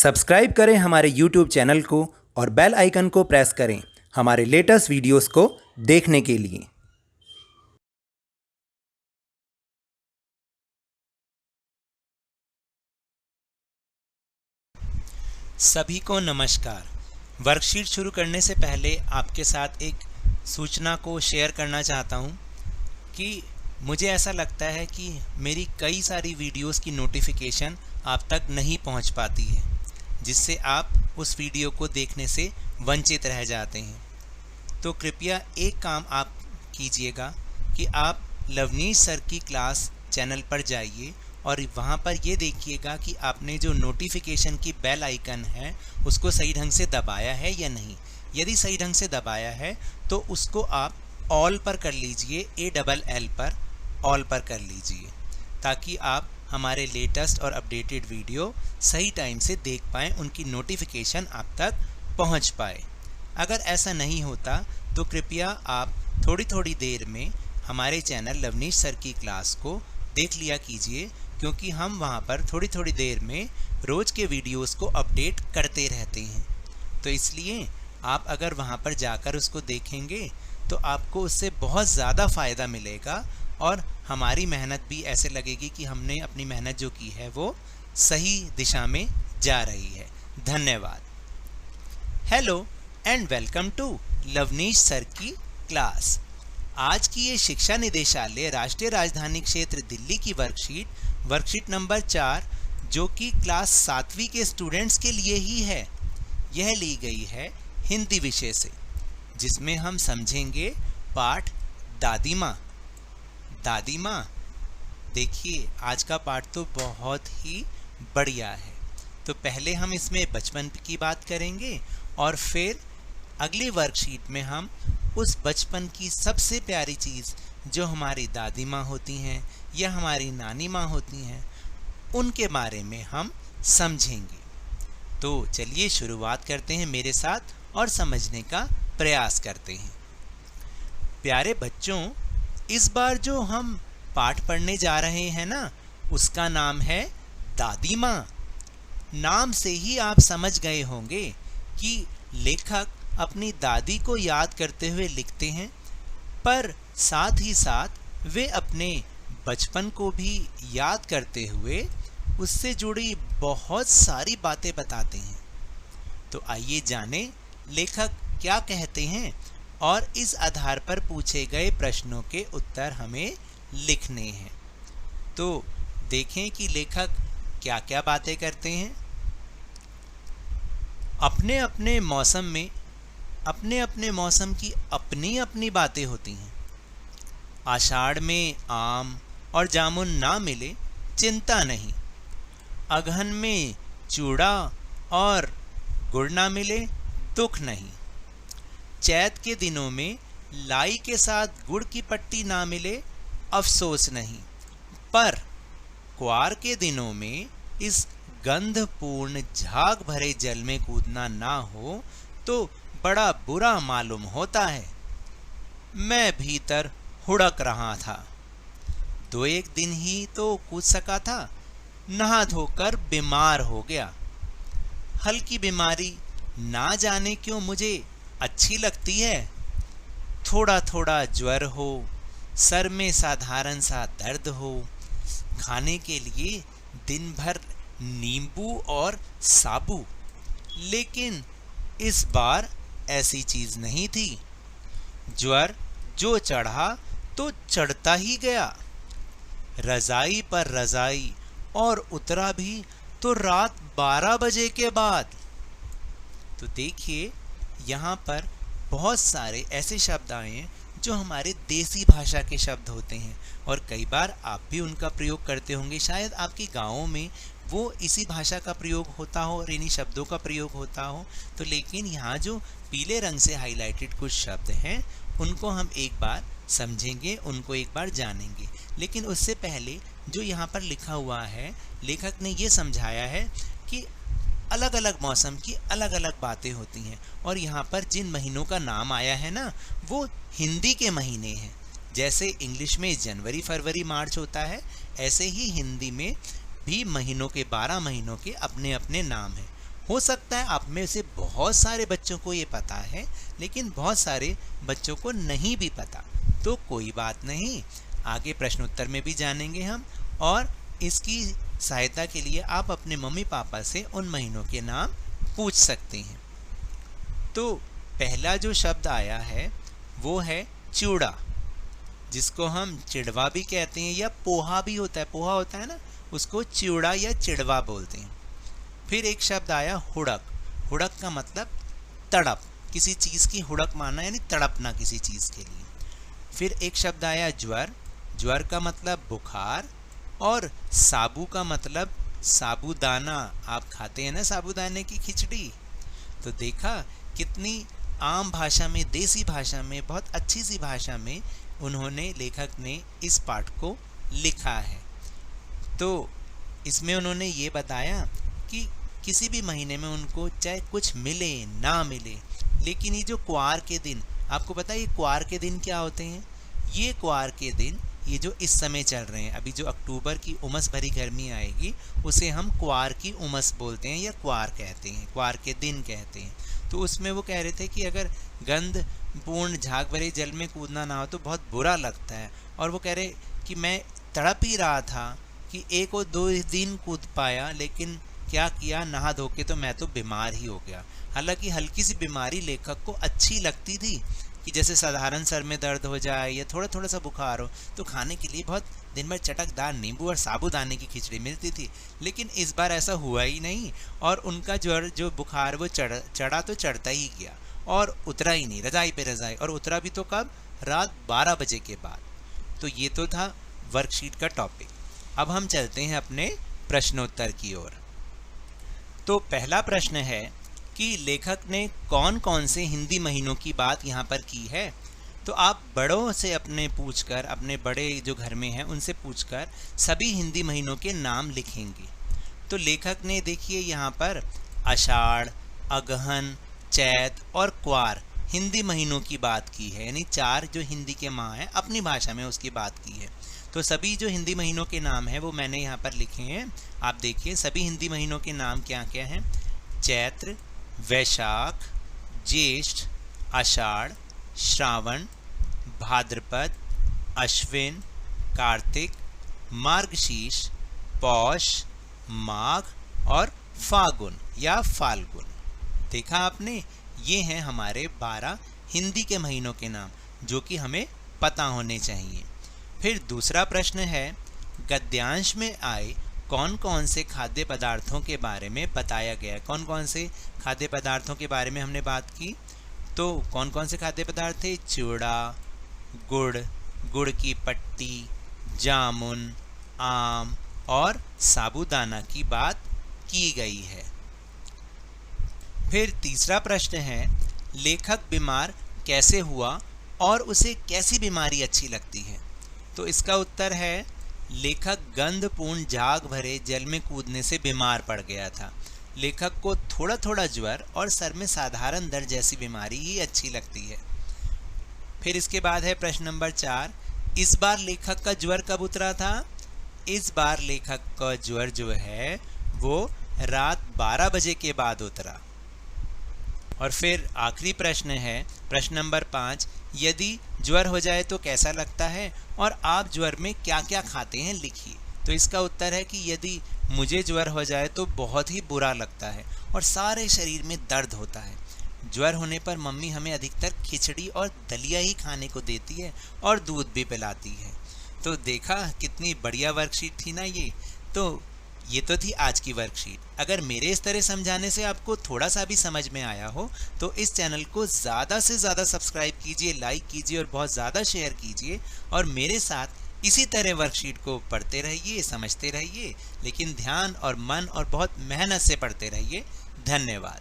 Subscribe करें हमारे YouTube channel को और बेल आइकन को प्रेस करें हमारे लेटेस्ट वीडियोस को देखने के लिए। सभी को नमस्कार। वर्कशीट शुरू करने से पहले आपके साथ एक सूचना को शेयर करना चाहता हूं कि मुझे ऐसा लगता है कि मेरी कई सारी वीडियोस की नोटिफिकेशन आप तक नहीं पहुंच पाती है, जिससे आप उस वीडियो को देखने से वंचित रह जाते हैं। तो कृपया एक काम आप कीजिएगा कि आप लवनीश सर की क्लास चैनल पर जाइए और वहाँ पर ये देखिएगा कि आपने जो नोटिफिकेशन की बेल आइकन है उसको सही ढंग से दबाया है या नहीं। यदि सही ढंग से दबाया है तो उसको आप ऑल पर कर लीजिए, ALL पर ऑल पर कर लीजिए, ताकि आप हमारे लेटेस्ट और अपडेटेड वीडियो सही टाइम से देख पाएँ, उनकी नोटिफिकेशन आप तक पहुँच पाए। अगर ऐसा नहीं होता तो कृपया आप थोड़ी थोड़ी देर में हमारे चैनल लवनीश सर की क्लास को देख लिया कीजिए, क्योंकि हम वहाँ पर थोड़ी थोड़ी देर में रोज़ के वीडियोस को अपडेट करते रहते हैं। तो इसलिए आप अगर वहाँ पर जाकर उसको देखेंगे तो आपको उससे बहुत ज़्यादा फ़ायदा मिलेगा और हमारी मेहनत भी ऐसे लगेगी कि हमने अपनी मेहनत जो की है वो सही दिशा में जा रही है। धन्यवाद। Hello and welcome to Lavneesh sir की क्लास। आज की ये शिक्षा निदेशालय राष्ट्रीय राजधानी क्षेत्र दिल्ली की वर्कशीट नंबर 4, जो कि क्लास 7वीं के स्टूडेंट्स के लिए ही है, यह ली गई है हिंदी विषय से, जिसमें हम समझेंगे पाठ दादी माँ। दादी माँ, देखिए आज का पाठ तो बहुत ही बढ़िया है। तो पहले हम इसमें बचपन की बात करेंगे और फिर अगली वर्कशीट में हम उस बचपन की सबसे प्यारी चीज़ जो हमारी दादी माँ होती हैं या हमारी नानी माँ होती हैं, उनके बारे में हम समझेंगे। तो चलिए शुरुआत करते हैं मेरे साथ और समझने का प्रयास करते हैं। प्यारे बच्चों, इस बार जो हम पाठ पढ़ने जा रहे हैं ना, उसका नाम है दादी माँ। नाम से ही आप समझ गए होंगे कि लेखक अपनी दादी को याद करते हुए लिखते हैं, पर साथ ही साथ वे अपने बचपन को भी याद करते हुए उससे जुड़ी बहुत सारी बातें बताते हैं। तो आइए जानें लेखक क्या कहते हैं और इस आधार पर पूछे गए प्रश्नों के उत्तर हमें लिखने हैं। तो देखें कि लेखक क्या क्या बातें करते हैं। अपने अपने मौसम में अपने अपने मौसम की अपनी अपनी बातें होती हैं। आषाढ़ में आम और जामुन ना मिले चिंता नहीं, अगहन में चूड़ा और गुड़ ना मिले दुख नहीं, चैत के दिनों में लाई के साथ गुड़ की पट्टी ना मिले अफसोस नहीं, पर क्वार के दिनों में इस गंधपूर्ण झाग भरे जल में कूदना ना हो तो बड़ा बुरा मालूम होता है। मैं भीतर हुड़क रहा था, 2-1 दिन ही तो कूद सका था, नहा धोकर बीमार हो गया। हल्की बीमारी ना जाने क्यों मुझे अच्छी लगती है। थोड़ा थोड़ा ज्वर हो, सर में साधारण सा दर्द हो, खाने के लिए दिन भर नींबू और साबू, लेकिन इस बार ऐसी चीज नहीं थी। ज्वर जो चढ़ा तो चढ़ता ही गया, रजाई पर रजाई, और उतरा भी तो रात 12 बजे के बाद। तो देखिए यहाँ पर बहुत सारे ऐसे शब्द आए हैं जो हमारे देसी भाषा के शब्द होते हैं और कई बार आप भी उनका प्रयोग करते होंगे। शायद आपके गाँवों में वो इसी भाषा का प्रयोग होता हो और इन्हीं शब्दों का प्रयोग होता हो। तो लेकिन यहाँ जो पीले रंग से हाईलाइटेड कुछ शब्द हैं उनको हम एक बार समझेंगे, उनको एक बार जानेंगे। लेकिन उससे पहले जो यहाँ पर लिखा हुआ है, लेखक ने ये समझाया है कि अलग अलग मौसम की अलग अलग बातें होती हैं और यहाँ पर जिन महीनों का नाम आया है ना, वो हिंदी के महीने हैं। जैसे इंग्लिश में जनवरी, फरवरी, मार्च होता है, ऐसे ही हिंदी में भी महीनों के 12 महीनों के अपने अपने नाम हैं हो सकता है आप में से बहुत सारे बच्चों को ये पता है, लेकिन बहुत सारे बच्चों को नहीं भी पता। तो कोई बात नहीं, आगे प्रश्न उत्तर में भी जानेंगे हम, और इसकी सहायता के लिए आप अपने मम्मी पापा से उन महीनों के नाम पूछ सकते हैं। तो पहला जो शब्द आया है वो है चिवड़ा, जिसको हम चिड़वा भी कहते हैं, या पोहा भी होता है, पोहा होता है ना, उसको चिवड़ा या चिड़वा बोलते हैं। फिर एक शब्द आया हुड़क। हुड़क का मतलब तड़प, किसी चीज़ की हुड़क मारना यानी तड़पना किसी चीज़ के लिए। फिर एक शब्द आया ज्वर। ज्वर का मतलब बुखार, और साबू का मतलब साबूदाना, आप खाते हैं ना साबूदाने की खिचड़ी। तो देखा कितनी आम भाषा में, देसी भाषा में, बहुत अच्छी सी भाषा में उन्होंने, लेखक ने इस पाठ को लिखा है। तो इसमें उन्होंने ये बताया कि किसी भी महीने में उनको चाहे कुछ मिले ना मिले, लेकिन ये जो क्वार के दिन, आपको पता है ये क्वार के दिन क्या होते हैं? ये क्वार के दिन, ये जो इस समय चल रहे हैं, अभी जो अक्टूबर की उमस भरी गर्मी आएगी उसे हम क्वार की उमस बोलते हैं या क्वार कहते हैं, क्वार के दिन कहते हैं। तो उसमें वो कह रहे थे कि अगर गंध पूर्ण झाग भरे जल में कूदना ना हो तो बहुत बुरा लगता है। और वो कह रहे कि मैं तड़प ही रहा था कि एक और 2 दिन कूद पाया, लेकिन क्या किया, नहा धो के तो मैं तो बीमार ही हो गया। हालांकि हल्की सी बीमारी लेखक को अच्छी लगती थी कि जैसे साधारण सर में दर्द हो जाए या थोड़ा थोड़ा सा बुखार हो तो खाने के लिए बहुत दिन भर चटकदार नींबू और साबूदाने की खिचड़ी मिलती थी। लेकिन इस बार ऐसा हुआ ही नहीं, और उनका ज्वर जो बुखार वो चढ़ा तो चढ़ता ही गया और उतरा ही नहीं, रजाई पे रजाई, और उतरा भी तो कब, रात 12 बजे के बाद। तो ये तो था वर्कशीट का टॉपिक। अब हम चलते हैं अपने प्रश्नोत्तर की ओर। तो पहला प्रश्न है कि लेखक ने कौन कौन से हिंदी महीनों की बात यहाँ पर की है। तो आप बड़ों से अपने पूछकर, अपने बड़े जो घर में हैं उनसे पूछकर सभी हिंदी महीनों के नाम लिखेंगे। तो लेखक ने देखिए यहाँ पर आषाढ़, अगहन, चैत और क्वार हिंदी महीनों की बात की है, यानी 4 जो हिंदी के माह हैं अपनी भाषा में उसकी बात की है। तो सभी जो हिंदी महीनों के नाम हैं वो मैंने यहाँ पर लिखे हैं। आप देखिए सभी हिंदी महीनों के नाम क्या क्या हैं। चैत्र, वैशाख, ज्येष्ठ, आषाढ़, श्रावण, भाद्रपद, अश्विन, कार्तिक, मार्गशीर्ष, पौष, माघ और फागुन या फाल्गुन। देखा आपने, ये हैं हमारे 12 हिंदी के महीनों के नाम जो कि हमें पता होने चाहिए। फिर दूसरा प्रश्न है, गद्यांश में आए कौन कौन से खाद्य पदार्थों के बारे में बताया गया है। कौन कौन से खाद्य पदार्थों के बारे में हमने बात की। तो कौन कौन से खाद्य पदार्थ थे? चिवड़ा, गुड़, गुड़ की पट्टी, जामुन, आम और साबूदाना की बात की गई है। फिर तीसरा प्रश्न है, लेखक बीमार कैसे हुआ और उसे कैसी बीमारी अच्छी लगती है। तो इसका उत्तर है, लेखक गंधपूर्ण झाग भरे जल में कूदने से बीमार पड़ गया था। लेखक को थोड़ा थोड़ा ज्वर और सर में साधारण दर्द जैसी बीमारी ही अच्छी लगती है। फिर इसके बाद है प्रश्न नंबर 4, इस बार लेखक का ज्वर कब उतरा था। इस बार लेखक का ज्वर जो है वो रात 12 बजे के बाद उतरा। और फिर आखिरी प्रश्न है, प्रश्न नंबर 5, यदि ज्वर हो जाए तो कैसा लगता है और आप ज्वर में क्या क्या खाते हैं लिखिए। तो इसका उत्तर है कि यदि मुझे ज्वर हो जाए तो बहुत ही बुरा लगता है और सारे शरीर में दर्द होता है। ज्वर होने पर मम्मी हमें अधिकतर खिचड़ी और दलिया ही खाने को देती है और दूध भी पिलाती है। तो देखा कितनी बढ़िया वर्कशीट थी ना ये। तो ये तो थी आज की वर्कशीट। अगर मेरे इस तरह समझाने से आपको थोड़ा सा भी समझ में आया हो तो इस चैनल को ज़्यादा से ज़्यादा सब्सक्राइब कीजिए, लाइक कीजिए और बहुत ज़्यादा शेयर कीजिए। और मेरे साथ इसी तरह वर्कशीट को पढ़ते रहिए, समझते रहिए, लेकिन ध्यान और मन और बहुत मेहनत से पढ़ते रहिए। धन्यवाद।